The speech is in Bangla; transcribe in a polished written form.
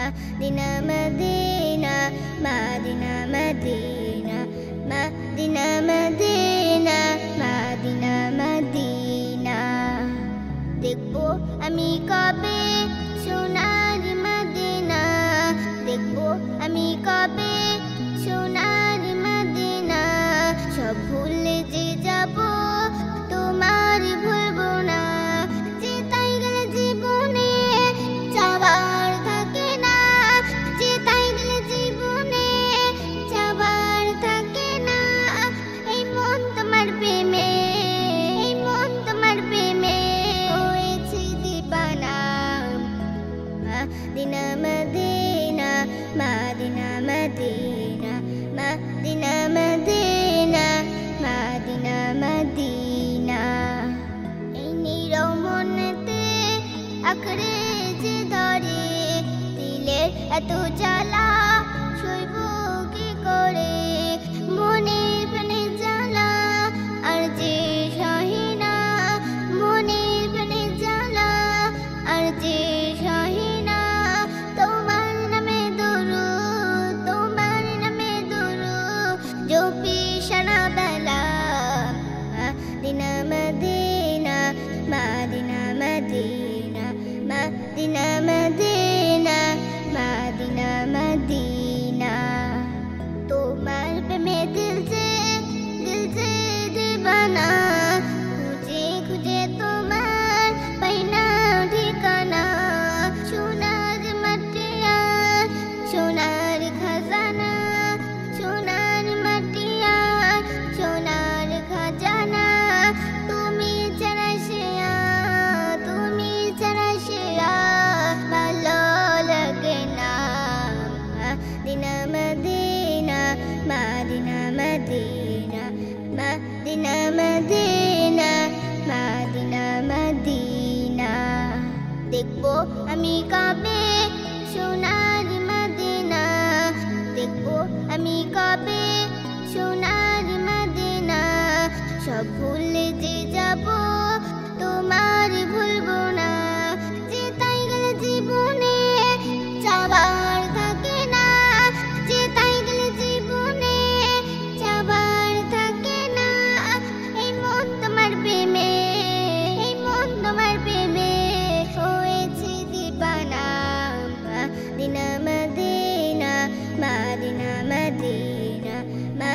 Madina Madina Madina Madina Madina Madina Madina Madina দেখবো আমি কবে সোনার মদিনা দেখবো আমি কবে সোনার মদিনা সব ভুলে যে যাব তোমার ভুলবো না যে তাই গেলে জীবনে যাবার থাকে না যে তাই গেলে জীবনে যাবার থাকে না এই মন তোমার প্রেমে এই মন তোমার প্রেমে হয়েছে দিবানা Madina Madina Madina Madina Madina Madina Madina Madina এই নীরব মনেতে আঁকড়ে যে ধরে দিলের এত জ্বালা সইব কি করে মনে প্রাণে জ্বালা আর যে সহিনা মনে প্রাণে জ্বালা আর যে সহিনা তোমার নামে দুরূদ তোমার নামে দুরূদ জপি সারা বেলা Madina Madina Madina Madina Madina Madina Madina Madina তোমার প্রেমে দিল যে দিবানা খুঁজে খুঁজে তোমার পাই না ঠিকানা সোনার মাটি আর সোনার খাজানা সোনার মাটি আর সোনার খাজানা তুমি ছাড়া ভালো লাগে না Madina Madina Madina Madina Madina Madina Madina Madina দেখবো আমি কবে সোনার মদিনা দেখবো আমি কবে সোনার মদিনা সব ভুলে যে যাব তোমার ভুলবো না যে তাই গেলে জীবনে যাবার থাকে না যে তাই গেলে জীবনে যাবার থাকে না এই মন তোমার প্রেমে এই মন তোমার প্রেমে হয়েছে দিবানা Madina Madina Madina Madina